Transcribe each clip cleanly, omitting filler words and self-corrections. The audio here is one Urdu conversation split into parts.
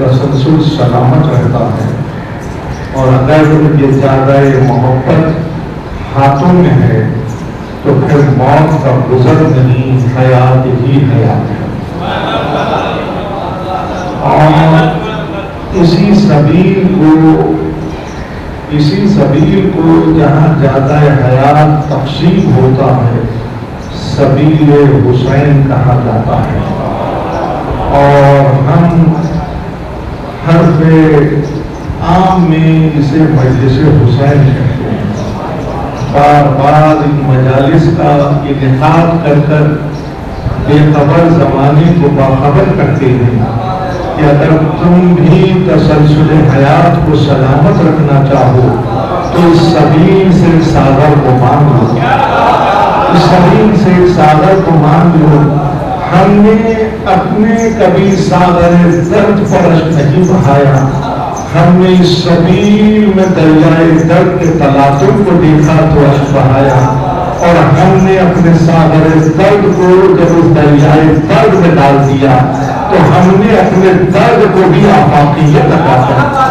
تسلسل سلامت رہتا ہے، اور اگر یہ زیادہ محبت ہاتھوں میں ہے تو پھر موت کا گزر نہیں، حیات ہی حیات ہے۔ اور اسی سبیل کو جہاں زیادہ حیات تقسیم ہوتا ہے سبیل حسین کہا جاتا ہے، اور ہم حرف عام میں اسے مجلس حسین کہتے ہیں۔ بار بار ان مجالس کا انعقاد کر کر بے خبر زمانے کو باخبر کرتے ہیں کہ اگر تم بھی تسلسل حیات کو سلامت رکھنا چاہو تو اس سبیل سے سادر کو مان لو، اس سبیل سے سادر کو مان لو۔ ہم نے اپنے کبھی سادر درد پرش نہیں بہایا، ہم نے اس سبیل میں دریائے درد کے تلاطم کو دیکھا تو اشک بہایا، اور ہم نے اپنے ساغر درد کو جب اس دریائے درد میں ڈال دیا تو ہم نے اپنے درد کو بھی آفاقیت عطا کر دی،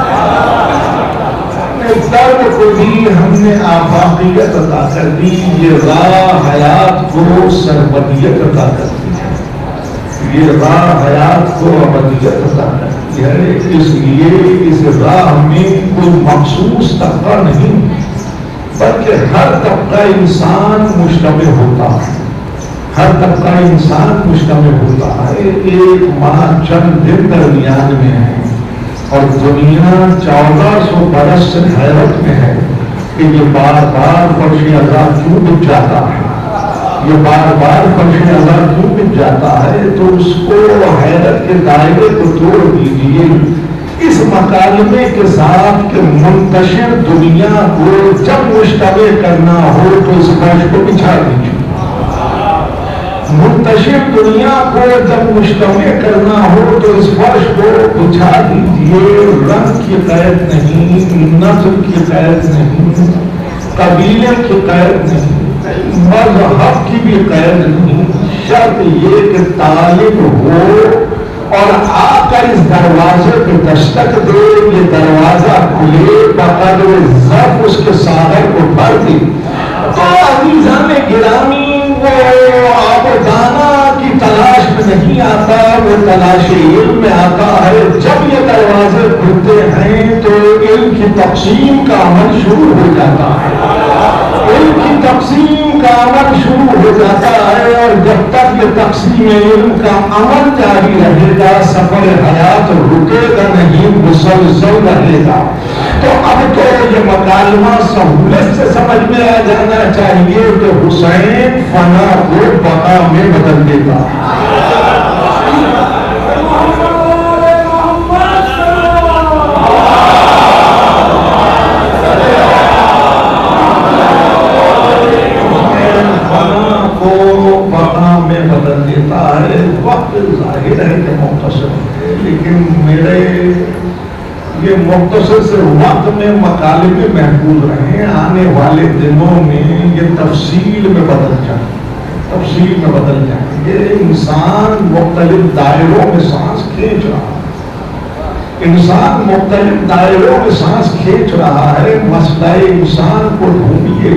درد کو بھی ہم نے آفاقیت عطا کر دی، یہ راہ حیات کو سربدیت عطا کر دی ہے، یہ راہ حیات کو ابدیت عطا کر دی ہے۔ اس لیے اس راہ میں کوئی مخصوص طبقہ نہیں بلکہ ہر طبقہ انسان مشتمل ہوتا ہے، ہر طبقہ انسان مشتمل ہوتا ہے۔ ایک ماہ چند دن درمیان میں ہے اور دنیا 1400 برس سے حیرت میں ہے کہ یہ بار بار فرش ازاں کیوں بچ جاتا ہے، یہ بار بار فرش ازاں کیوں بچ جاتا ہے۔ تو اس کو حیرت کے دائرے کو توڑ دیجیے اس مکالمے کے ساتھ کہ منتشر دنیا کو جب مشتبہ کرنا ہو تو اس فرش کو بچھا دیجیے، منتشر دنیا کو جب مشتبہ کرنا ہو تو اس فرش کو بچھا دیجیے۔ رنگ کی قید نہیں، نسل کی قید نہیں، قبیلے کی قید نہیں، مذہب کی بھی قید نہیں، شرط یہ کہ طالب ہو اور آ کر اس دروازے پہ دستک دے، یہ دروازہ کھلے بقدر ظرف اس کے ساغر کو بھر دے۔ تو عزیزان گرامی وہ آبدانہ کی تلاش میں نہیں آتا، وہ تلاش علم میں آتا ہے۔ جب یہ دروازے کھلتے ہیں تو علم کی تقسیم کا عمل شروع ہو جاتا ہے، علم کی تقسیم کا عمل شروع ہو جاتا ہے، اور جب تک یہ تقسیم علم کا عمل جاری رہے گا سفر حیات رکے گا نہیں، مسلسل رہے گا۔ تو اب تو یہ مکالمہ سہولت سے سمجھ میں آ جانا چاہیے کہ حسین فنا کو بقا میں بدل دیتا ہے۔ وقت ظاہر ہے کہ مختصر ہے، لیکن میرے یہ مختصر سے وقت میں مکالمے محفوظ رہیں، آنے والے دنوں میں یہ تفصیل میں بدل جائیں، تفصیل میں بدل جائیں گے۔ انسان مختلف دائروں میں سانس کھینچ رہا ہے، انسان مختلف دائروں میں سانس کھینچ رہا ہے۔ مسئلہ انسان کو ڈھونڈیے،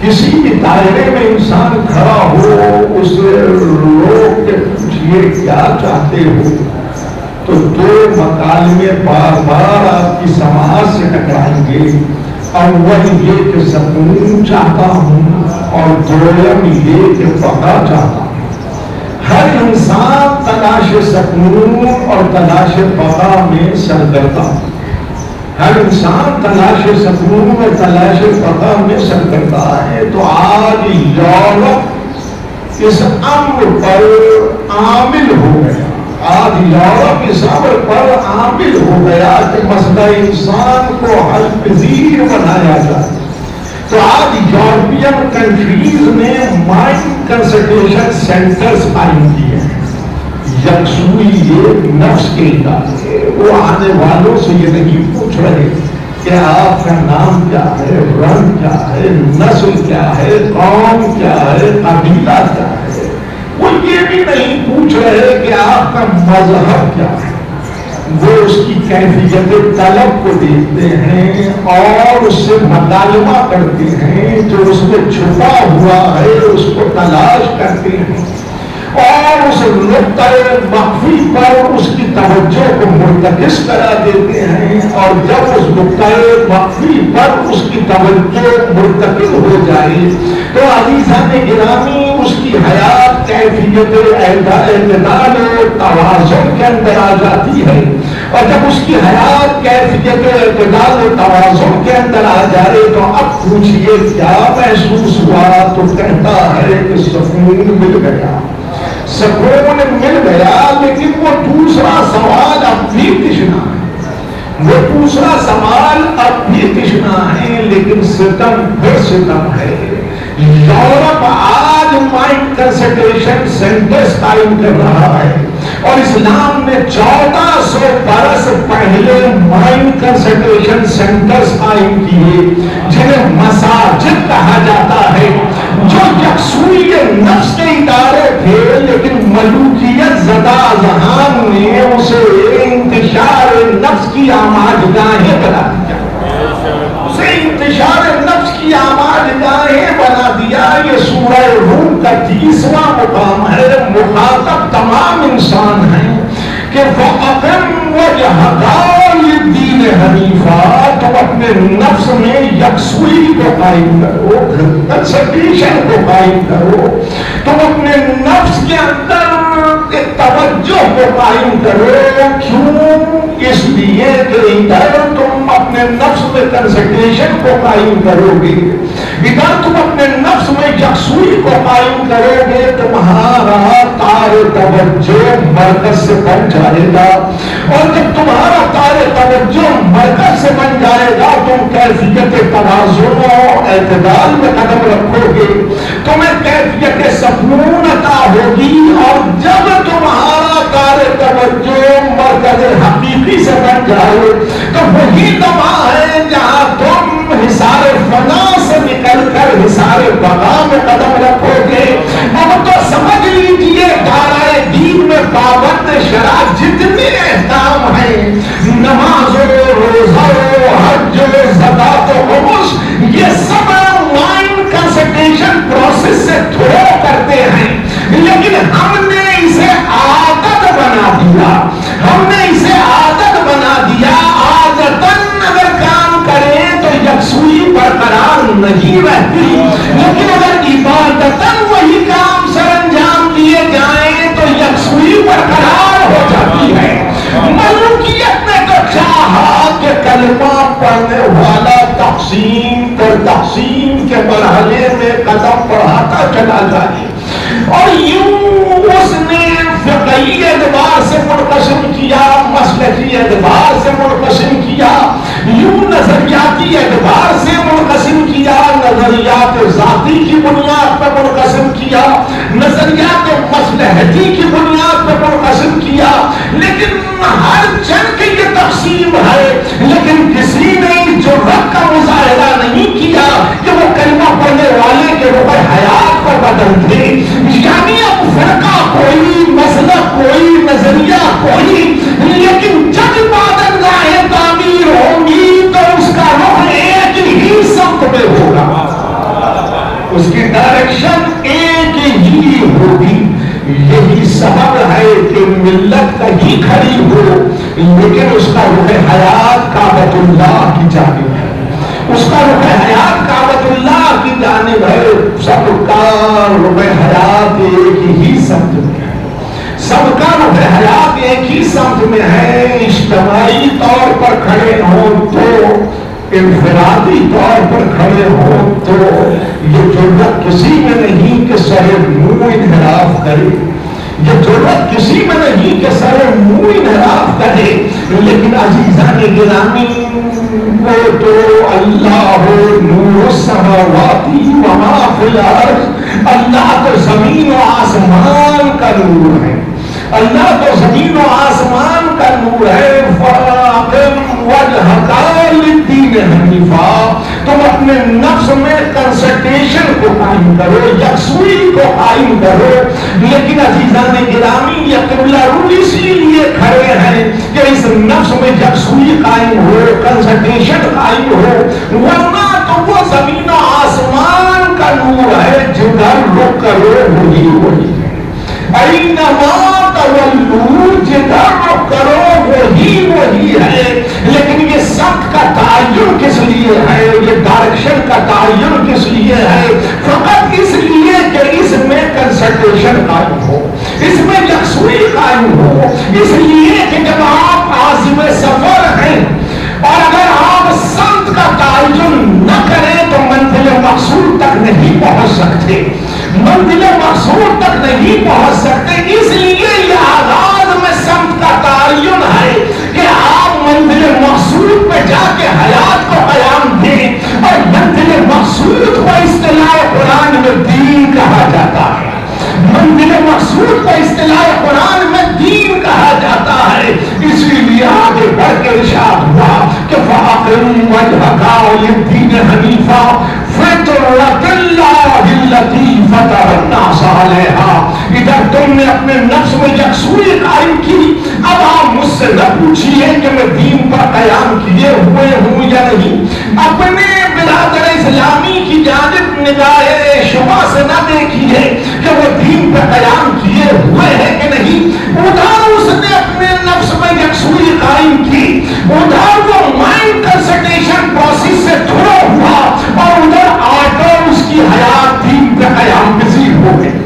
کسی بھی دائرے میں انسان کھڑا ہو اسے روک کے پوچھئے کیا چاہتے ہو، تو دو مکالمے بار بار آپ کی سماعت سے ٹکرائیں گے۔ اول یہ کہ سکون چاہتا ہوں، اور دوم یہ کہ بقا چاہتا ہوں۔ ہر انسان تلاش سکون اور تلاش بقا میں سرگردہ، ہر انسان تلاش سکون اور تلاش بقا میں سرگردہ ہے۔ تو آج یورپ اس امر پر عامل ہو گیا، آج یورپ اس امر پر عامل ہو گیا کہ مسئلہ انسان کو حل پذیر بنایا جائے۔ تو آج یورپین کنٹریز نے مائنڈ کنسنٹریشن سینٹرز قائم کیے ہیں، یکسوئی یہ نفس کے ادارے۔ وہ آنے والوں سے یہ نہیں پوچھ رہے کہ آپ کا نام کیا ہے، رنگ کیا ہے، نسل کیا ہے، قوم کیا ہے، قبیلہ کیا ہے۔ وہ یہ بھی نہیں پوچھ رہے کہ آپ کا مذہب کیا ہے۔ وہ اس کی کیفیت طلب کو دیکھتے ہیں اور اس سے مکالمہ کرتے ہیں، جو اس میں چھپا ہوا ہے اس کو تلاش کرتے ہیں، اور اس نقطۂ مخفی پر اس کی توجہ کو مرتکز کرا دیتے ہیں۔ اور جب اس نقطۂ مخفی پر اس کی توجہ مرتکز ہو جائے تو عزیزان گرامی اس کی حیات کیفیت اعتدال و توازن کے اندر آ جاتی ہے۔ اور جب اس کی حیات کیفیت اعتدال و توازن کے اندر آ جائے تو اب پوچھئے کیا محسوس ہوا، تو کہتا ہے کہ سکون مل گیا، سکون مل گیا۔ لیکن وہ دوسرا سوال اب بھی تشنا ہے، وہ دوسرا سوال اب بھی تشنا ہے، لیکن ستم پھر ستم ہے۔ یورپ آج مائنڈ کنسنٹریشن سینٹرز قائم کر رہا ہے، اور اسلام نے 1400 برس پہلے مائنڈ کنسنٹریشن سینٹرز قائم کیے جنہیں مساجد کہا جاتا ہے، جو یکسوئی نفس کے ادارے تھے، لیکن ملوکیت زدہ اذہان نے اسے انتشار نفس کی آماجگاہیں بنا دیا، اسے انتشار نفس کی آماجگاہیں بنا دیا۔ یہ سورہ روم کا 30واں مقام ہے، مخاطب تمام انسان ہیں کہ فَأَقِمْ وَجْهَكَ لِلدِّينِ حَنِيفًا، تم اپنے نفس میں یکسوئی کو قائم کرو، کنسنٹریشن کو قائم کرو، تم اپنے نفس کے اندر توجہ کو قائم کرو۔ کیوں؟ اس لیے کہ ادھر تم اپنے نفس میں کنسنٹریشن کو قائم کرو گے، ادھر تم اپنے نفس میں یکسوئی کو قائم کرو گے، تمہارا تار توجہ مرکز سے بن جائے گا، اور جب تمہارا تار توجہ مرکز سے بن جائے گا تم کیفیت توازن و اعتدال میں قدم رکھو گے، تمہیں کیفیت سکون عطا ہوگی، اور جب تمہارا تار توجہ مرکز حقیقی سے بن جائے تو وہی دمہ ہے جہاں تم حصار فنا سے نکل کر حصار بقا میں قدم رکھو گے۔ اب تو سمجھ لیجئے دارائے دین میں پابند شرع جتنے احکام ہیں، نماز و روزہ و حج و زکات و خمس، یہ سب مائنڈ کنسنٹریشن پروسیس سے تھرو کرتے ہیں، لیکن ہم نے اسے عادت بنا دیا، ہم نے اسے عادت بنا دیا۔ عادتاً اگر کام کریں تو یکسوئی برقرار نہیں رہتی، لیکن اگر عبادتاً وہی کام سر انجام دیے جائیں تو یکسوئی برقرار ہو جاتی ہے۔ ملوکیت نے تو چاہا کہ کلمہ پڑھنے والا تقسیم پر تقسیم کے مرحلے میں قدم بڑھاتا چلا جائے، اور یوں اس نے فقہی اعتبار سے منقسم کیا، مسلکی اعتبار سے منقسم کیا، یوں نظریاتی اعتبار سے منقسم کیا، نظریات ذاتی کی بنیاد پر منقسم کیا، نظریات مصلحتی کی بنیاد پر منقسم کیا، لیکن ہر جن کی یہ تقسیم ہے، لیکن کسی نے جرأت کا مظاہرہ نہیں کیا کہ وہ کلمہ پڑھنے والے کے روح حیات پر بدل دے۔ یعنی اب فرقہ کوئی، مسلک کوئی، نظریہ کوئی، لیکن جب عبادتگاہیں تعمیر ہوں گی تو اس کا رخ ایک ہی سمت میں ہوگا، اس کی ڈائریکشن ایک ہی ہوگی۔ یہی سبب ہے کہ ملت کہیں کھڑی ہو لیکن اس کا رخ حیات کعبۃ اللہ کی جانب ہے، اس کا رخ حیات کعبۃ اللہ کی جانب ہے۔ سب کا رخ حیات ایک ہی سمت میں ہے، سب کا رخ حیات ایک ہی سمت میں ہے۔ اجتماعی طور پر کھڑے ہوں تو، انفرادی طور پر کھڑے ہوں تو، یہ جرأت کسی میں نہیں کہ سر منہ انحراف کرے، یہ جرأت کسی میں نہیں کہ سر منہ انحراف کرے، لیکن عزیزان گرامی وہ تو اللہ نور السماوات وما فی الارض، اللہ تو زمین و آسمان کا نور ہے، اللہ تو زمین و آسمان کا نور ہے۔ فَأَقِمْ وَجْهَكَ لِلدِّينِ حَنِيفًا، تم اپنے نفس میں کنسنٹریشن کو قائم کرو، یکسوئی کو قائم کرو۔ لیکن عزیزان گرامی یہ قبلہ رو اسی لیے کھڑے ہیں کہ اس نفس میں یکسوئی قائم ہو، کنسنٹریشن قائم ہو، ورنہ تو وہ زمین و آسمان کا نور ہے، جدھر رخ کرو وہی وہی ہے۔ اینما تولوا، جدھر رخ کرو وہی وہی ہے۔ لیکن یہ سب کا تعین کس لیے ہے، یہ ڈائریکشن کا تعین کس لیے ہے؟ فقط اس لیے کہ اس میں کنسنٹریشن قائم ہو، اس میں یکسوئی قائم ہو، اس لیے کہ جب آپ عازم سفر ہیں اور اگر آپ سمت کا تعین نہ کریں تو منزل مقصود تک نہیں پہنچ سکتے، منزل مقصود تک نہیں پہنچ سکتے۔ اس لیے یہ آغاز میں سمت کا تعین ہے کہ آپ منزل مقصود پہ جا کے حیات کو قیام دیں، اور منزل مقصود کو اصطلاح قرآن میں دین کہا جاتا ہے، منزل مقصود کو اصطلاح قرآن میں دین فطرت اللہ التی فطر الناس علیہا. ادھر تم نے اپنے نفس میں یکسوئی قائم کی. اب آپ مجھ سے نہ پوچھیے کہ میں دین پر قیام کیے ہوئے ہوں یا نہیں. اپنے برادر اسلامی کی جانب نگاہ شبہ سے نہ دیکھیے کہ وہ دین پر قیام کیے ہوئے ہیں کہ نہیں. ادھر اس نے اپنے نفس میں یکسوئی قائم کی, ادھر وہ مائنڈ کنسلٹیشن پروسیس سے دھڑا ہوا, اور ادھر آٹو اس کی حیات دین پر قیام پذیر ہو گئی.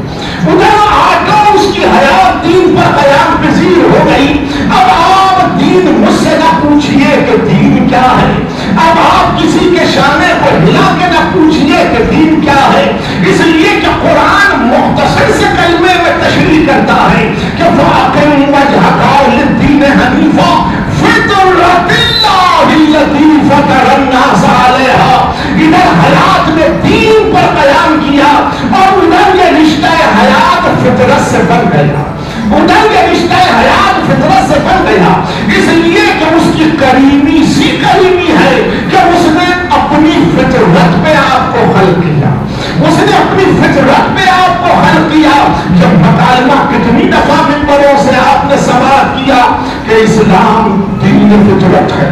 ادھر آٹو اس کی حیات دین پر قیام پذیر ہو گئی. اب آپ دین مجھ سے نہ پوچھئے کہ دین کیا ہے. اب آپ کسی کے شانے کو ہلا کے نہ پوچھئے کہ دین کیا ہے, اس لیے کہ قرآن مختصر سے کلمے میں تشریح کرتا ہے کہ فَأَقِمْ وَجْهَكَ لِلدِّينِ حَنِيفًا فِطْرَتَ اللَّهِ الَّتِي فَطَرَ النَّاسَ عَلَيْهَا. ادھر حیات میں دین پر قیام کیا, اور ادھر یہ رشتہ حیات فطرت سے بن گیا. ادھر یہ رشتہ حیات فطرت سے بن گیا, اس لیے کہ اس کی کریمی سی کریمی ہے کہ اس نے اپنی فطرت پہ آپ کو خلق کیا. اس نے اپنی فطرت پہ آپ کو خلق کیا. جب مکالمہ کتنی دفعہ منبروں سے آپ نے سماعت کیا کہ اسلام دین فطرت ہے,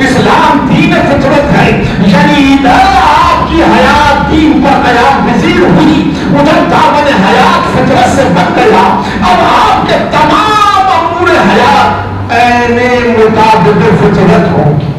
اسلام دین فطرت ہے, یعنی ادھر آپ کی حیات دین پر قیام پذیر ہوئی, ادھر دامن حیات فطرت سے بن گیا. اب آپ کے تمام امور حیات عین مطابق فطرت ہوں گی.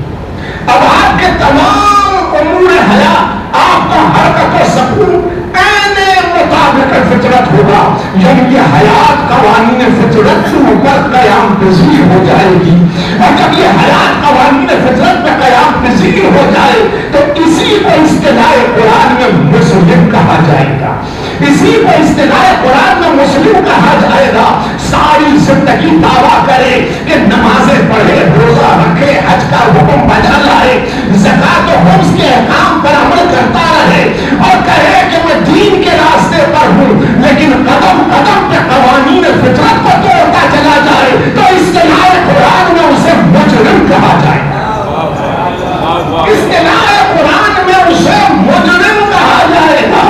اب آپ کے تمام امور حیات, آپ کا حرکت و سکون عین مطابق فطرت ہوگا. یعنی یہ حیات قوانین فطرت کے اوپر قیام پذیر ہو جائے گی. اور جب یہ حیات قوانین فطرت میں قیام پذیر ہو جائے تو اسی کو اصطلاح قرآن میں مسلم کہا جائے گا. اسی کو اصطلاح قرآن میں مسلم کہا جائے گا. ساری زندگی دعویٰ کرے کہ نمازیں پڑھے, روزہ رکھے, حج کا حکم بجا لائے, زکات و خمس کے احکام پر عمل کرتا رہے, اور کہے کہ میں دین کے راستے پر ہوں, لیکن قدم قدم پہ قوانین فطرت کو توڑتا چلا جائے تو اصطلاح قرآن میں اسے مجرم کہا جائے گا. اصطلاح قرآن میں اسے مجرم کہا جائے گا.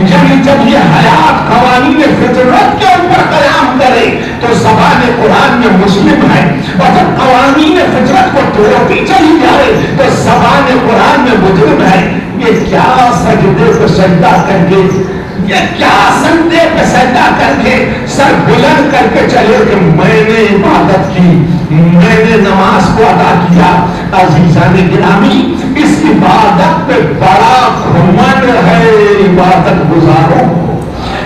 یعنی جب یہ حیات قوانین فطرت کے اوپر قیام کرے تو زبان قرآن میں مسلم ہے, اور جب قوانین فطرت کو توڑتی چلی جائے تو زبان قرآن میں مجرم ہے. یہ کیا سجدے پہ سجدہ کر کے, یہ کیا سجدے پہ سجدہ کر کے سر بلند کر کے چلے کہ میں نے عبادت کی, میں نے نماز کو ادا کیا. عزیزان گرامی, اس عبادت پہ بڑا گھمنڈ ہے عبادت گزاروں کو,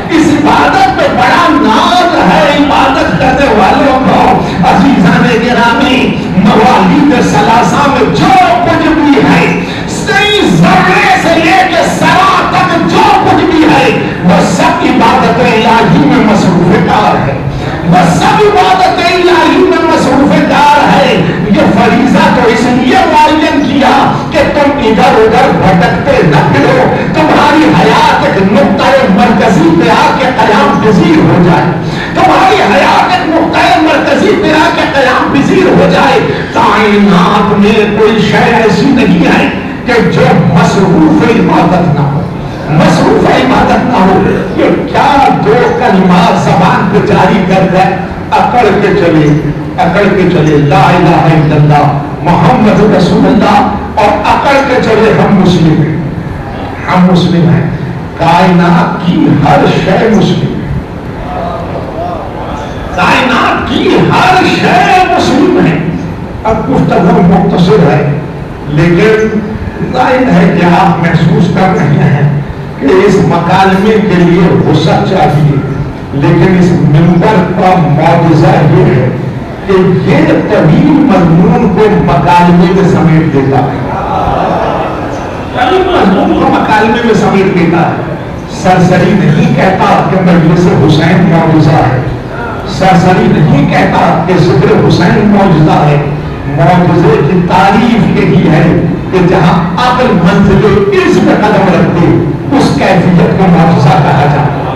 اس عبادت پہ بڑا ناز ہے عبادت کرنے والوں کو. عزیزان گرامی, موالید ثلاثہ میں جو کچھ بھی ہے, صحیح ذرے سے لے کے سرا تک جو کچھ بھی ہے, وہ سب عبادت الہی میں مصروف کار ہے. وہ سب عبادت الہی میں مصروف کار ہے. یہ فریضہ تو اس لیے معین کیا کہ تم ادھر ادھر بھٹکتے نہ پھرو, تمہاری حیات ایک نقطۂ مرکزی پہ آ کے قیام پذیر ہو جائے, تمہاری حیات ایک نقطۂ مرکزی پہ آ کے قیام پذیر ہو جائے. کائنات میں کوئی شے ایسی نہیں ہے کہ جو مصروف عبادت نہ ہو, مصروف عبادت نہ ہو. یہ کیا دو کلمات زبان پہ جاری کر گئے, اکڑ کے چلے, اکڑ کے چلے لا الہ الا اللہ محمد رسول اللہ, اور اکڑ کے چلے ہم مسلم ہیں, ہم مسلم ہیں. کائنات کی ہر شے مسلم ہے, کائنات کی ہر شے مسلم ہے. اب گفتگو مختصر ہے, لیکن ظاہر ہے کہ آپ محسوس کر رہے ہیں کہ اس مکالمے کے لیے وسعت چاہیے, لیکن اس منبر کا معجزہ یہ ہے کہ یہ طویل مضمون کو مکالمے میں سمیٹ دیتا ہے, طویل مضمون کو مکالمے میں سمیٹ دیتا ہے. سرسری نہیں کہتا کہ مجلس حسین معجزہ ہے, سرسری نہیں کہتا کہ ذکر حسین معجزہ ہے. معجزے کی تعریف یہی ہے کہ جہاں عقل منزل عز میں قدم رکھتے اس کیفیت کو معجزہ کہا جاتا ہے,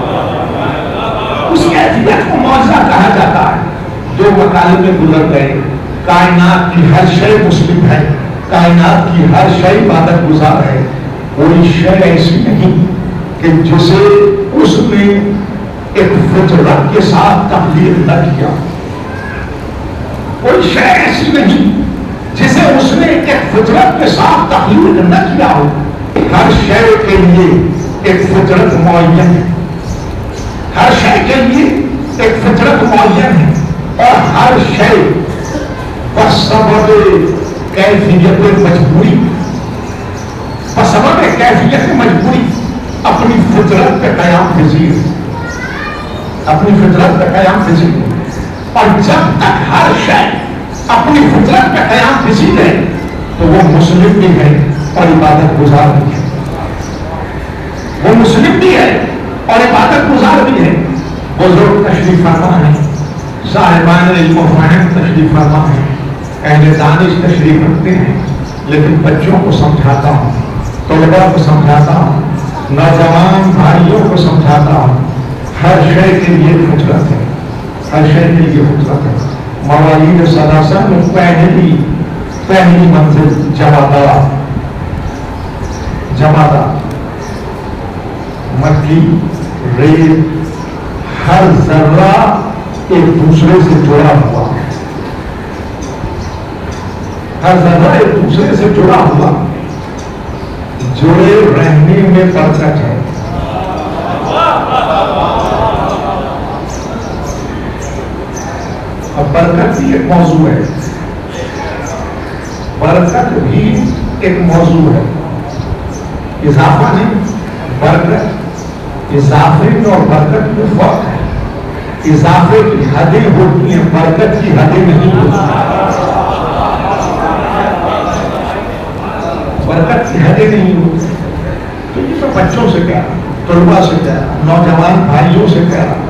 اس کیفیت کو معجزہ کہا جاتا ہے. جو مکالمے گزر گئے, کائنات کی ہر شے مسلم ہے, کائنات کی ہر شے عبادت گزار ہے. کوئی شے ایسی نہیں کہ جسے اس نے ایک فطرت کے ساتھ تخلیق نہ کیا. کوئی شے ایسی نہیں جسے اس نے ایک فطرت کے ساتھ تخلیق نہ کیا ہو. ہر شے کے لیے ایک فطرت معین ہے. ہر شے کے لیے ایک فطرت معین ہے اور ہر شے بسبب کیفیت مجبوری بسبب کیفیت مجبوری اپنی فطرت پہ قیام پذیر ہے. اپنی فطرت پہ قیام پذیر ہے. اور جب تک ہر شے اپنی فطرت پہ قیام پذیر ہے تو وہ مسلم بھی ہے اور عبادت گزار بھی ہے. وہ مسلم بھی ہے اور عبادت گزار بھی ہے. بزرگ تشریف فرما ہے, صاحبان علم و فہم تشریف فرما ہے, اہل دانش تشریف رکھتے ہیں. لیکن بچوں کو سمجھاتا ہوں, طلباء کو سمجھاتا ہوں, نوجوان بھائیوں کو سمجھاتا ہوں, ہر شے کے لیے فطرت ہے. ہر شے کے لیے فطرت ہے. موالید ثلاثہ میں پہلی منزل جمادہ مٹی ریت ہر ذرہ ایک دوسرے سے جڑا ہوا ہے. ہر ذرہ ایک دوسرے سے جڑا ہوا, جڑے رہنے میں برکت ہے. اب برکت بھی ایک موضوع ہے. برکت بھی ایک موضوع ہے. اضافہ نہیں, برکت. اضافے میں اور برکت میں فرق ہے. اضافے کی حدیں ہوتی ہیں, برکت کی حدیں نہیں ہوتی. برکت کی حدیں نہیں ہوتی. تو یہ میں بچوں سے کہہ رہا, طلباء سے کہہ رہا, نوجوان بھائیوں سے کہہ رہا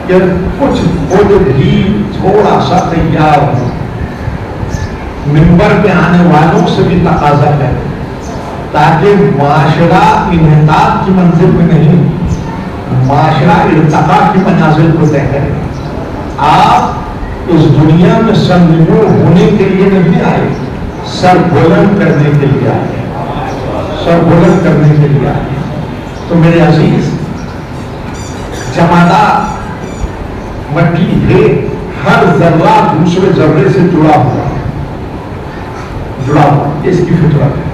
کہ کچھ خود بھی تھوڑا سا تیار ہو. منبر پہ آنے والوں سے بھی تقاضا ہے تاکہ معاشرہ انحطاط کی منزل میں نہیں, معاشرہ ارتقاء کی منازل کو طے کرے. آپ اس دنیا میں سرنگو ہونے کے لیے نہیں آئے, سر بلند کرنے کے لیے آئے. سر بلند کرنے کے لیے آئے. تو میرے عزیز, جمادہ مٹی ہے, ہر ذرہ دوسرے ذرے سے جڑا ہوا. اس کی فطرت ہے.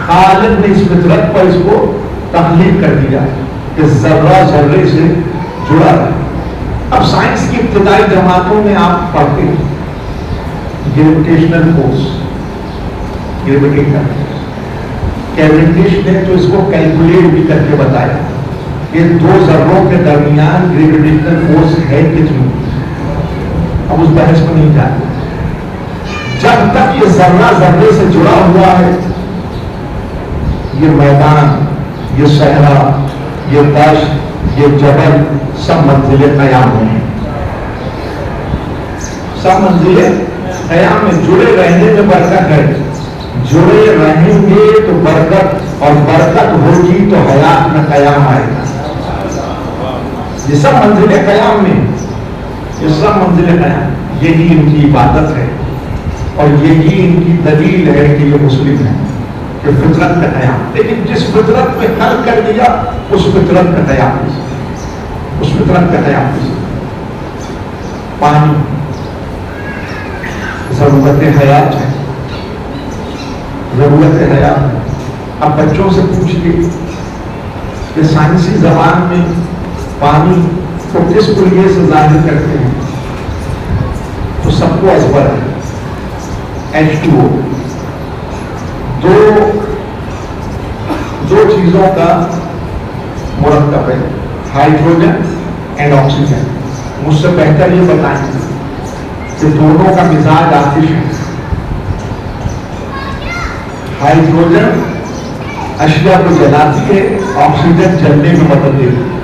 خالق نے اس فطرت پر اس کو تخلیق کر دیا کہ ذرہ ذرے سے جڑا ہے. اب سائنس کی ابتدائی جماعتوں میں آپ پڑھتے ہیں گریویٹیشنل فورس. کیوینڈش نے تو اس کو کیلکولیٹ بھی کر کے بتایا کہ دو ذروں کے درمیان گریویٹیشنل فورس ہے کتنی. اب اس بحث میں نہیں جاتے. جب تک یہ ذرہ ذرے سے جڑا ہوا ہے, یہ میدان, یہ صحرا, یہ دشت, یہ جبل سب منزل قیام ہیں. سب منزل قیام میں جڑے رہنے میں برکت ہے. جڑے رہیں گے تو برکت, اور برکت ہوگی تو حیات میں قیام آئے گا. یہ سب منزل قیام میں, یہ سب منزل قیام, یہی ان کی عبادت ہے اور یہی ان کی دلیل ہے کہ یہ مسلم ہے, کہ فطرت کا قیام. لیکن جس فطرت میں خلق کر دیا اس فطرت کا قیام, اس فطرت کا قیام. پانی ضرورت حیات ہے, ضرورت حیات ہے. اب بچوں سے پوچھئے کہ سائنسی زبان میں پانی کو کس کلیے سے ظاہر کرتے ہیں, تو سب کو ازبر ہے. H2O, دو چیزوں کا مرکب ہے, ہائیڈروجن اینڈ آکسیجن. مجھ سے بہتر یہ بتائیں کہ دونوں کا مزاج آتش ہے. ہائیڈروجن اشیاء کو جلاتی ہے, آکسیجن جلنے میں مدد دیتی ہے.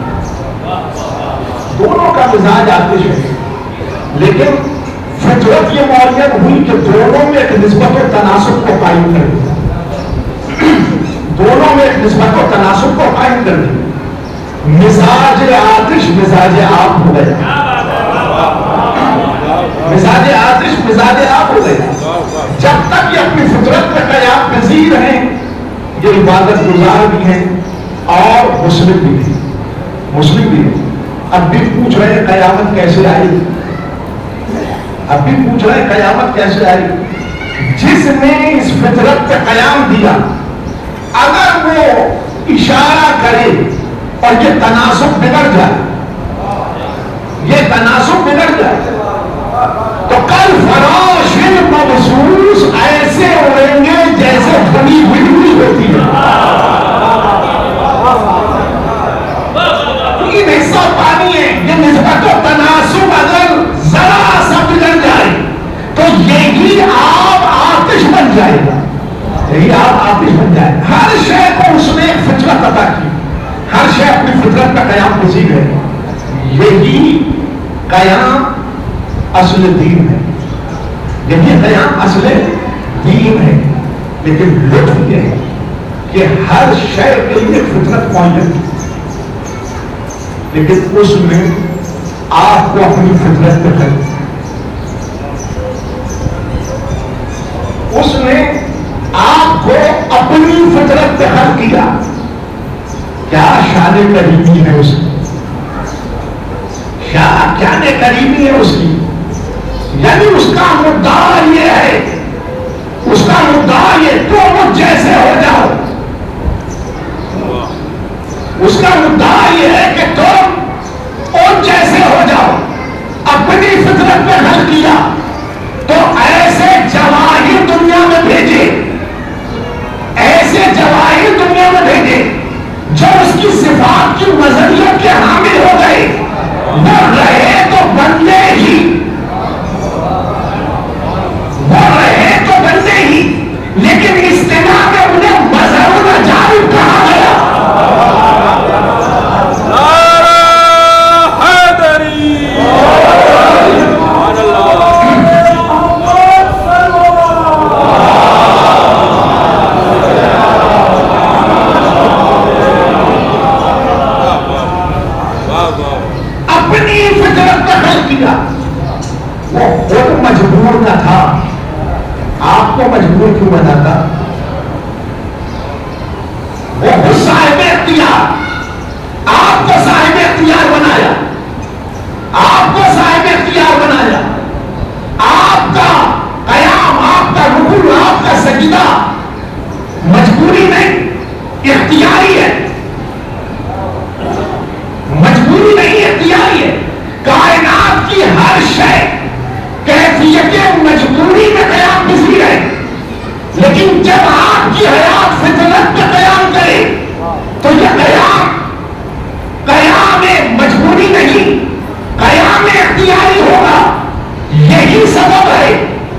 دونوں کا مزاج آتش ہے. لیکن فطرت یہ معین ہوئی کہ دونوں میں ایک نسبت و تناسب کو قائم کر دیا. دونوں میں ایک نسبت و تناسب کو قائم کر دیا. مزاج آتش مزاج آب ہو گیا. مزاج آتش مزاج آب ہو گیا. جب تک یہ اپنی فطرت میں قیام پذیر ہیں, یہ عبادت گزار بھی ہیں اور مسلم بھی تھی، مسلم بھی تھی. اب بھی پوچھ رہے ہیں قیامت کیسے آئی، اب بھی پوچھ رہے ہیں قیامت کیسے آئی. جس نے اس فطرت پہ قیام دیا اگر وہ اشارہ کرے اور یہ تناسب بگڑ جائے، یہ تناسب بگڑ جائے تو کل فراش مبسوس ایسے اڑیں گے جیسے بنی ہوئی ہوتی ہے. یہ حصہ پانی ہے، یہ نسبت و تناسب اگر ذرا سا بگڑ جائے تو یہی آپ آتش بن جائے گا، یہی آپ آتش بن جائے گا. ہر شے کو اس نے ایک فطرت عطا کی، ہر شے اپنی فطرت کا قیام پذیر ہے. یہی قیام اصل دین ہے، یہی قیام اصل دین ہے. لیکن لطف یہ ہے کہ ہر شے کے لیے فطرت موجود ہے، لیکن اس میں آپ کو اپنی فطرت پہ خرید، اس نے آپ کو اپنی فطرت پہ خرید کیا. کیا شان کریمی ہے اس کی، کیا کریمی ہے اس کی. یعنی اس کا مدعا یہ ہے، اس کا مدعا یہ تو مجھ جیسے ہو جاؤ، اس کا مدعا یہ ہے کہ تم ان جیسے ہو جاؤ. اپنی فطرت پہ حل کیا تو ایسے جواہر دنیا میں بھیجے، ایسے جواہر دنیا میں بھیجے جو اس کی صفات کی مظہریت کے حامل ہو گئے. وہ رہے تو بننے ہی، وہ رہے تو بننے ہی، لیکن اصطلاح میں انہیں مظہر العجائب کہا گیا. وہ خود مجبور نہ تھا، آپ کو مجبور کیوں بناتا؟ وہ خود صاحب اختیار، آپ کو صاحب اختیار بنایا، آپ کو صاحب اختیار بنایا. آپ کا قیام، آپ کا رکوع، آپ کا سجدہ مجبوری نہیں، اختیاری ہے. مجبوری نہیں، اختیاری ہے. کائنات کی ہر شے کیفیت مجبوری میں قیام پذیر ہے، لیکن جب آپ کی حیات فطرت پہ قیام کرے تو یہ قیام مجبوری نہیں، قیام اختیاری ہوگا. یہی سبب ہے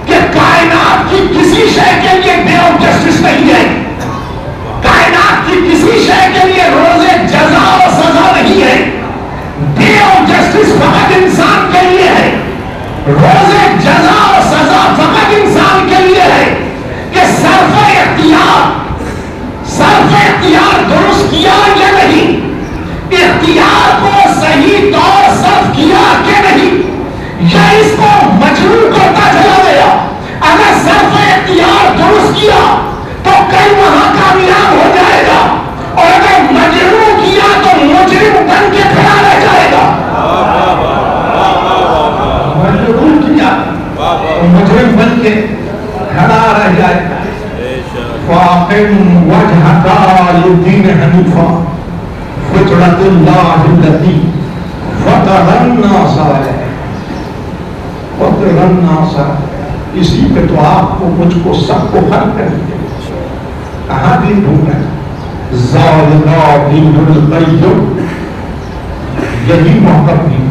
کہ کائنات کی کسی شے کے لیے ڈے آف جسٹس نہیں ہے، کائنات کی کسی شے کے لیے روز جزا و سزا نہیں ہے. ڈے آف جسٹس فقط انسان کے لیے ہے، روز جزا و سزا فقط انسان کے لیے ہے کہ صرف اختیار درست کیا یا نہیں، اختیار کو صحیح طور صرف کیا کہ نہیں، یا اس کو مجروح کرتا چلا گیا. اگر صرف اختیار درست کیا تو کئی وہاں کامیاب ہو جائے گا، اور اگر مجروح کیا تو مجرم بن کے کھڑا رہ جائے گا. مجروح کیا مجرم بن کے کھڑا رہ جائے گا. فَأَقِمْ وَجْهَكَ لِلدِّينِ حَنِيفًا فِطْرَتَ اللَّهِ الَّتِي فَطَرَ النَّاسَ عَلَيْهَا. فَطَرَ النَّاسَ، اسی پہ تو آپ کو، مجھ کو، سب کو خلق کر دیا. کہاں دین ڈھونڈنا ہے؟ ذَلِكَ دِینُ الْقَيِّمُ، یہی محکم دین،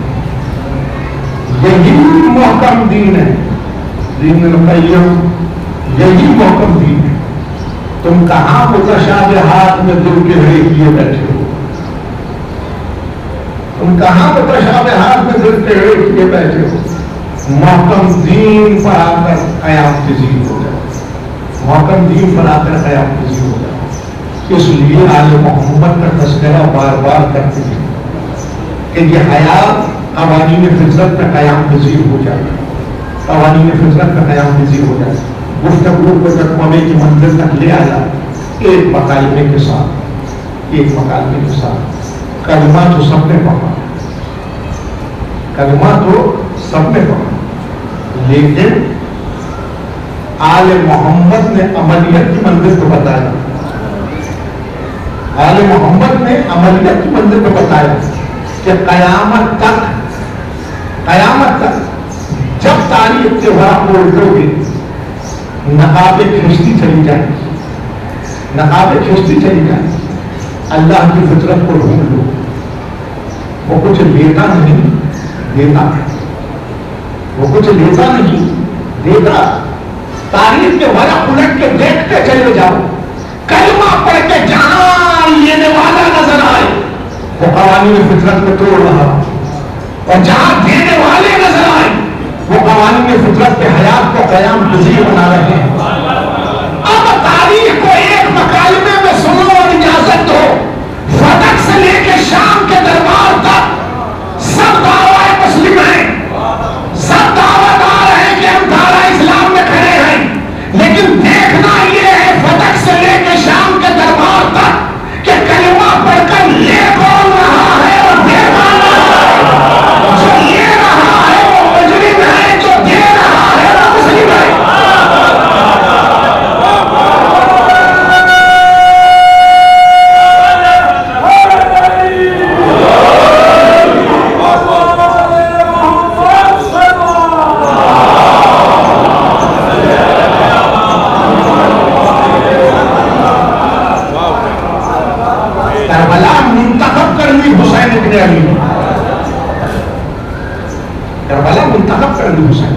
یہی محکم دین ہے. دین القیم، یہی محکم دین ہے. تم کہاں متشابہات میں دل کے گھڑے کیے بیٹھے ہو؟ تم کہاں متشابہات میں دل کے گھڑے کیے بیٹھے ہو؟ محکم دین پر آ کر قیام پذیر ہو جائے، محکم دین پر آ کر قیام پذیر ہو جائے. اس لیے آل محمد کا تذکرہ بار بار کرتے ہیں کہ یہ حیات قوانین فطرت کا قیام پذیر ہو جائے، قوانین فطرت کا قیام پذیر ہو جائے. گفتگو کو تکمے کی منزل تک لے آیا ایک مکالمے کے ساتھ. ایک مکالمے کے ساتھ کلمہ تو سب نے پڑھا، کلمہ تو سب نے پڑھا، لیکن آل محمد نے عملیت کی منزل کو بتایا، آل محمد نے عملیت کی منزل کو بتایا کہ قیامت تک جب تاریخ کے ورق کو الٹو گے نقابیں کھینچتی چلی جائیں، نقابیں کھینچتی چلی جائیں، اللہ کی فطرت کو ڈھونڈ لو، وہ کچھ لیتا نہیں دیتا، وہ کچھ لیتا نہیں دیتا، تاریخ کے ورق الٹ کے دیکھتے چلے جاؤ، کلمہ پڑھ کے جان لینے والا نظر آئے وہ قوانین فطرت کو توڑ رہا، اور جہاں دینے والے نظر آئے وہ قوانین فطرت کے حیات کو قیام پذیر بنا رہے ہیں۔ اب تاریخ کو ایک مکالمے میں سنو اور اجازت دو، فتح سے لے کے شام کے دربار تک سب دعویٰ مسلم ہیں، سب دعویٰ دار ہیں کہ ہم دارا اسلام میں کھڑے ہیں، لیکن دیکھنا یہ ہے فتح سے لے کے شام کے دربار تک کہ کلمہ پڑھ کر لے کون رہا ہے اور دے کون رہا ہے، جو لے رہا ہے وہ مجرم ہے، جو دے رہا ہے وہ مسلم ہے۔ کربلا منتخب کر لی حسین ابن علی، کربلا منتخب کر لی حسین،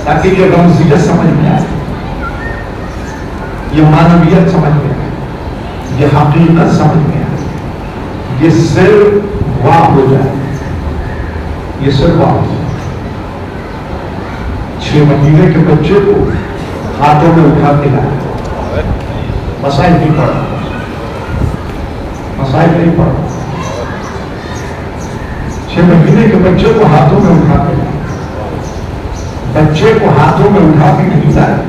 تاکہ یہ رمزیت سمجھ میں آئے، یہ معنویت سمجھ میں آئے، یہ حقیقت سمجھ میں آئے، یہ سر واہ ہو جائے، یہ سر واہ ہو جائے۔ 6 مہینے کے بچے کو ہاتھوں میں اٹھا کے لایا، مسائل نہیں پڑھا، مسائل نہیں پڑھا، 6 مہینے کے بچے کو ہاتھوں میں اٹھا کے لایا، بچے کو ہاتھوں میں اٹھا کے نہیں لایا،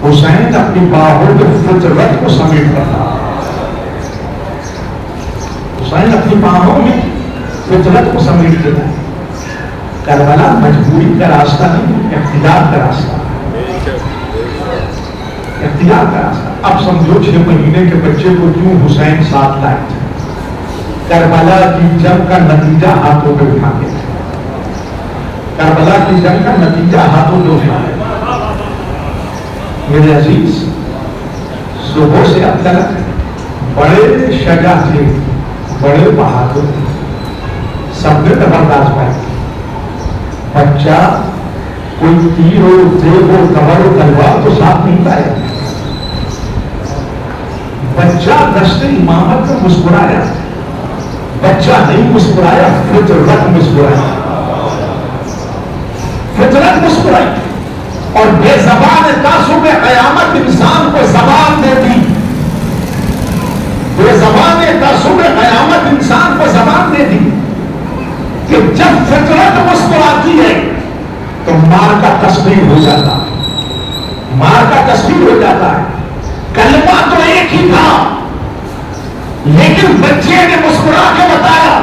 حسین اپنی باہوں میں فطرت کو سمیٹ رہا، حسین اپنی باہوں میں فطرت کو سمیٹ کے لایا۔ کربلا مجبوری کا راستہ نہیں، اختیار کا راستہ، اختیار کا راستہ۔ اب سمجھو 6 مہینے کے بچے کو کیوں حسین ساتھ لائے تھے؟ کربلا کی جنگ کا نتیجہ ہاتھوں میں اٹھا کے، کربلا کی جنگ کا نتیجہ ہاتھوں میں اٹھا کے۔ میرے عزیز، صبح سے اب تک بڑے شجاع تھے، بڑے بہادر تھے، سب نے زبردست پائی۔ بچہ کوئی تیر ہو، دیگ ہو، کمر ہو، تلوار تو ساتھ نہیں لایا، بچہ دشت امامت میں مسکرایا، بچہ نہیں مسکرایا، فطرت مسکرایا، فطرت مسکرائی، اور بے زبان تعصب قیامت انسان کو زبان دے دی، بے زبان تعصب قیامت انسان کو زبان دے دی کہ جب فطرت مسکراتی ہے تو مار کا تصویر ہو جاتا ہے، مار کا تصویر ہو جاتا ہے۔ کلمہ تو ایک ہی تھا، لیکن بچے نے مسکرا کے بتایا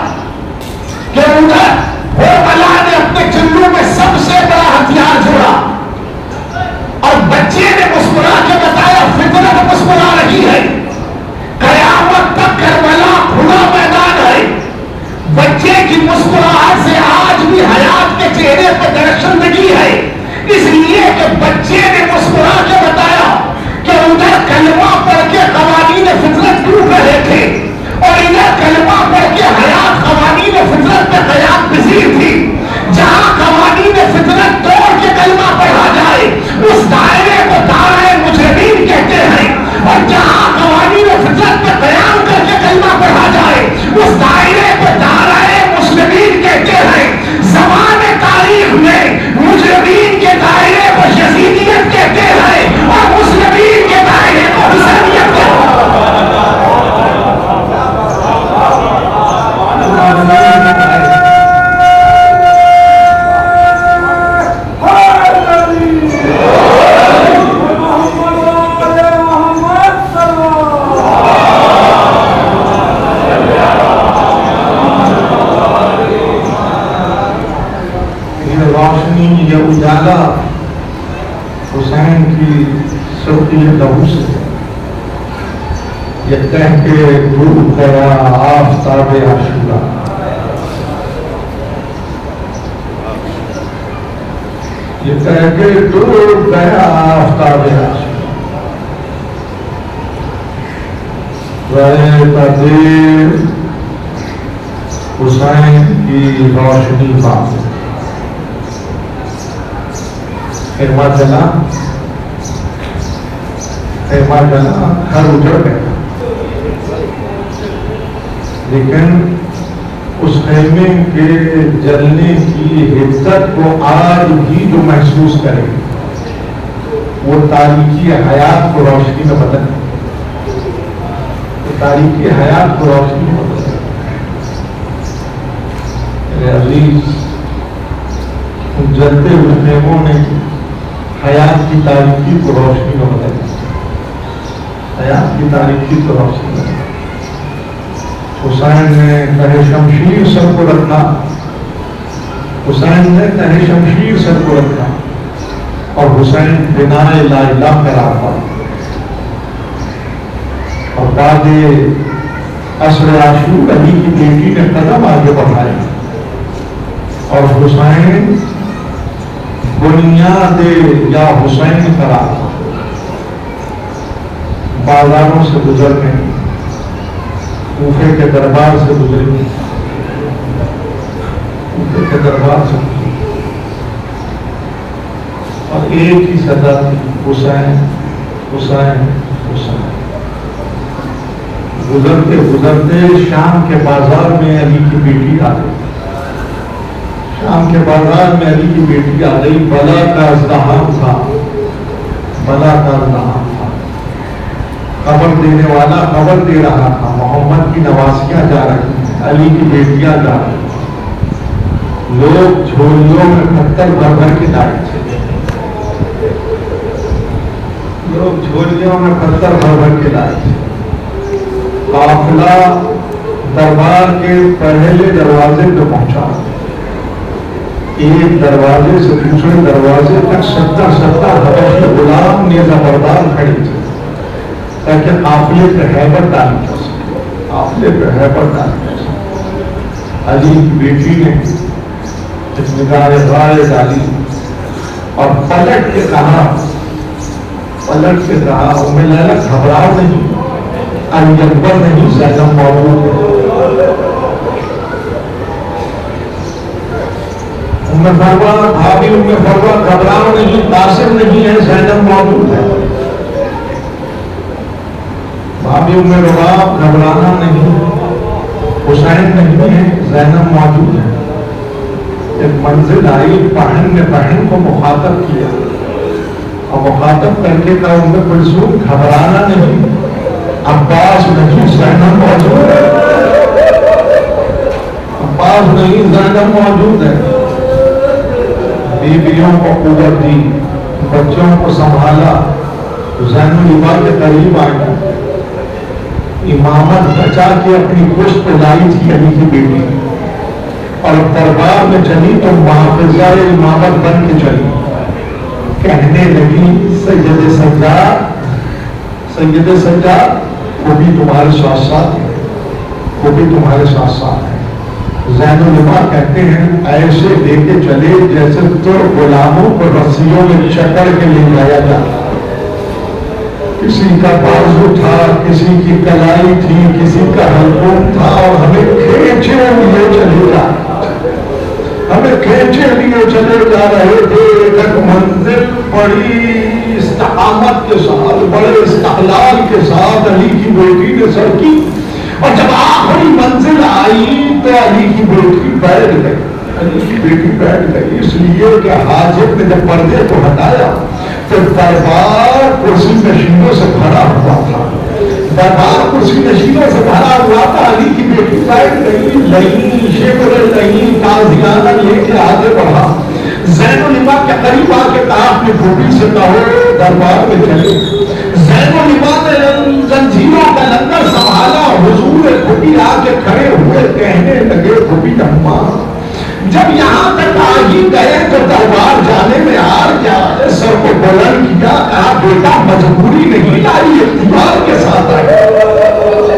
کہ ادھر وہ بلا نے اپنے چلو میں سب سے بڑا ہتھیار جوڑا، اور بچے نے مسکرا کے بتایا فطرت مسکرا رہی ہے، قیامت تک کربلا کھلا میدان ہے۔ بچے کی مسکراہٹ سے آج بھی حیات کے چہرے پہ درخشندگی ہے، اس لیے کہ بچے نے مسکرا کے بتایا کہ ادھر کلمہ پڑھ کے قوانین فطرت ٹوٹ رہے تھے، اور ادھر کلمہ پڑھ کے حیات قوانین فطرت پہ قیام پذیر تھی۔ جہاں قوانین فطرت توڑ کے کلمہ پڑھا جائے اس دائرے کو دائرے مجرمین کہتے ہیں، اور جہاں قوانین فطرت پہ قیام کر کے کلمہ پڑھا جائے اس دائرے کو دائرے مسلمین کہتے ہیں۔ زمان تاریخ میں مجرمین کے دائرے کو یزیدیت کہتے ہیں، اور مسلمین کے دائرے کو حسینیت کہتے ہیں۔ کہہ کے ڈوب گیا آفتاب عاشورہ، یہ کہہ کے ڈوب گیا آفتاب عاشورہ، رہتا دیر حسین کی روشنی بات، خیمہ جلا، خیمہ جلا، گھر اجڑ گیا، لیکن اس خیمے کے جلنے کی حدت کو آج بھی جو محسوس کرے وہ تاریخی حیات کو روشنی میں بدل، تاریخی حیات کو روشنی میں بدل۔ میرے عزیز، ان جلتے ہوئے خیموں نے حیات کی تاریخی کو روشنی میں بدل، حیات کی تاریخی کو روشنی میں بدل۔ حسین نے تہ شمشیر سر کو رکھا، حسین نے تہ شمشیر سر کو رکھا، اور حسین بنا لا الہ قرار پایا، اور بعد عصر عاشور علی کی بیٹی نے قدم آگے بڑھائے، اور حسین بنیاد یا حسین قرار، بازاروں سے گزرنے، کوفے کے دربار سے گزرے، کوفے کے دربار سے گزرے، اور ایک ہی صدا تھی، حسین حسین حسین۔ گزرتے گزرتے شام کے بازار میں علی کی بیٹی آ گئی، شام کے بازار میں علی کی بیٹی آ گئی، بلا کا ازدحام تھا، بلا کا ازدحام تھا، خبر دینے والا خبر دے رہا تھا، محمد کی نواسیاں جا رہی ہیں، علی کی بیٹیاں جا رہی ہیں، لوگ جھولیوں میں پتھر بھر بھر کے لائے تھے، لوگ جھولیوں میں پتھر بھر بھر کے لائے تھے۔ قافلہ دربار کے پہلے دروازے پہ پہنچا، ایک دروازے سے دوسرے دروازے تک 70 حبشی غلام نیزہ بردار کھڑے تھے تاکہ قافلے پہ ہیبت ڈالی جا سکے، قافلے پہ ہیبت ڈالی جا سکے۔ علی کی بیٹی نے ایک نگاہ رائے ڈالی اور پلٹ کے کہا، ام لیلا گھبراؤ نہیں، علی اکبر نہیں، زینب موجود ہے۔ ام فروا بھابی ام فروا گھبراؤ نہیں، قاسم نہیں ہے، زینب موجود ہے۔ بھابی ام رباب گھبرانا نہیں، حسین نہیں ہے، زینب موجود ہے۔ ایک منزل آئی، بہن نے بہن کو مخاطب کیا اور مخاطب کر کے کہا، ام کلثوم گھبرانا نہیں، عباس نہیں، زینب موجود ہے، عباس نہیں، زینب موجود ہے۔ بیویوں کو قوت دی، بچوں کو سنبھالا، زین العبا کے قریب آئی، امامت بچا کے اپنی پشت پہ لائی تھی علی کی بیٹی، اور دربار میں چلی تو محافظہ امامت بن کے چلی، کہنے لگی سید سجاد، سید سجاد، وہ بھی تمہارے ساتھ ساتھ ہے، وہ بھی تمہارے ساتھ ساتھ ہے۔ زین العبا کہتے ہیں ایسے لے کے چلے جیسے تو غلاموں کو رسیوں میں چکر کے لے جایا جاتا، کسی کا بازو تھا، کسی کی کلائی تھی، کسی کا حلقوم تھا، اور ہمیں کھینچے لیے چلے جا ہمیں کھینچے لیے چلے جا رہے تھے۔ ایک منزل بڑی استقامت کے ساتھ، بڑے استقلال کے ساتھ علی کی بیٹی نے سر کی، اور جب آخری منزل آئی تو علی کی بیٹی بیٹھ گئی، علی کی بیٹی بیٹھ گئی، اس لیے کہ حاجب نے جب پردے کو ہٹایا تو دربار کرسی نشینوں سے بھرا ہوا تھا، دربار کرسی نشینوں سے بھرا ہوا تھا، علی کی بیٹی بیٹھ گئی، لئی شبر لئی تازیانہ لے کے آگے بڑھا، زین العبا کے قریب آ کے کہا اپنی پھوپھی سے کہو دربار میں چلے۔ زین العبا نے زنجیروں کا لنگر سنبھالا، حضور پھوپھی آ کے کھڑے ہوئے، کہنے لگے پھوپھی اماں جب یہاں تک آ ہی گئے تو دربار جانے میں آر کیا ہے؟ سر کو بلند کیا، کہا بیٹا مجبوری نہیں آئی، اختیار کے ساتھ آئی۔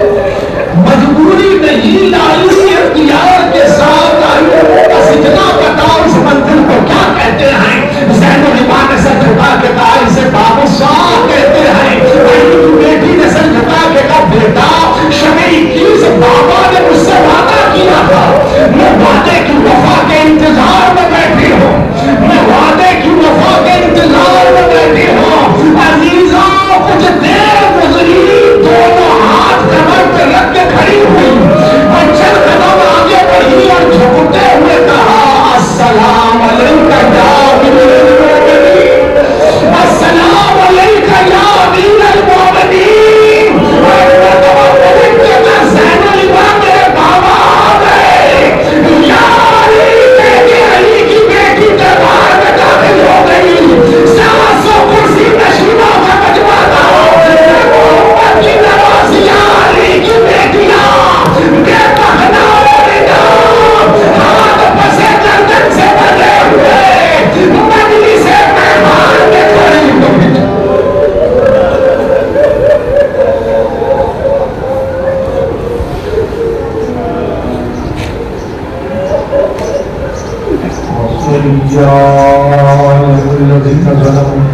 يعلم الذين ظلموا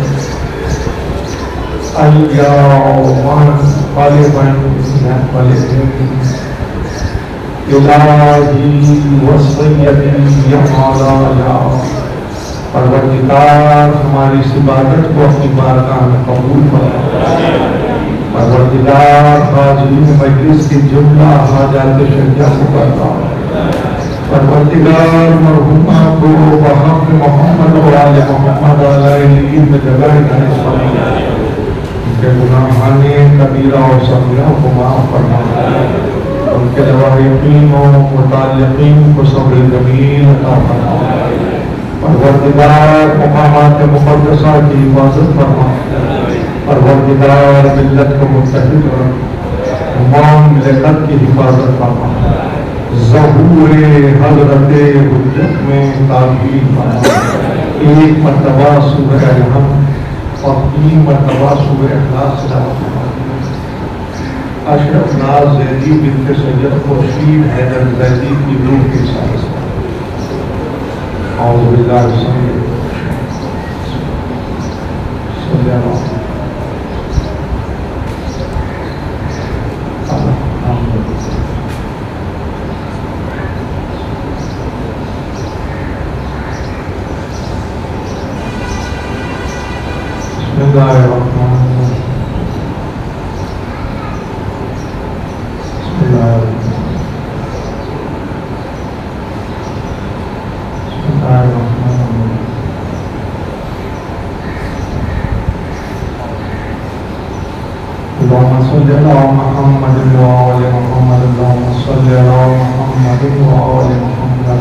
اليوم انقلبا الہی وسیعتی علایا پروردگار ہماری اس عبادت کو اپنی بارگاہ میں قبول فرما پروردگار حاضرین مجلس کی جملہ حاجات شریعہ سے کرتا پروردگار مرحومہ کو بحق محمد و آل محمد علیہ میں جگہ ان کے گناہان کبیرہ اور صغیرہ کو معاف فرما ان کے لواحقین و متعلقین کو صبر جمیل عطا فرما پروردگار مقامات مقدسہ کی حفاظت فرما پروردگار ملت کو متحد رکھ تمام ملت کی حفاظت فرما ظہور حضرت حجت میں تعبیر فرما ایک مرتبہ سورہ الحمد اور 3 مرتبہ سورہ اخلاص تلاوت فرما اشرف ناز زیدی بنت سید خورشید حیدر زیدی کی روح کے ساتھ اعوذ باللہ السمیع صلی اللہ بسم اللہ الرحمن الرحیم بسم اللہ الرحمن الرحیم اللهم صل على محمد وآل محمد اللهم صل على محمد وآل محمد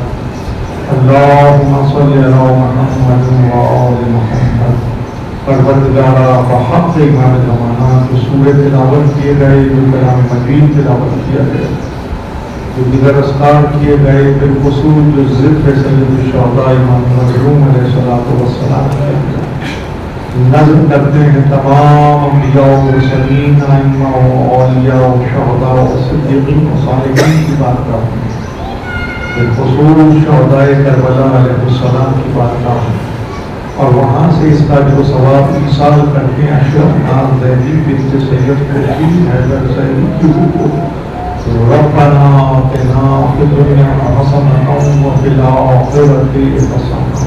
اللهم صل على محمد وآل محمد پروردگارا بحق امام زمانہ جو سورہ تلاوت کیے گئے جو کلام مجید تلاوت کیا گیا جو دیگر اذکار کیے گئے بالخصوص جو ذکر سید الشہداء امام مظلوم علیہ السلام کیا گیا نظم کرتے ہیں تمام انبیاء و مرسلین ائمہ و اولیاء و شہداء و صدیقین و صالحین کی بارگاہ میں بالخصوص شہداء کربلا علیہ السلام کی بارگاہ میں اور وہاں سے اس کا جو ثواب ایصال کرتے ہیں اشرف ناز زیدی بنت سید خورشید حیدر زیدی کی روح کو ربنا آتنا فی الدنیا حسنۃ وفی الآخرۃ حسنۃ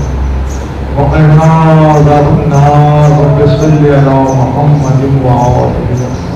وقنا عذاب النار رب صل علی محمد وآل محمد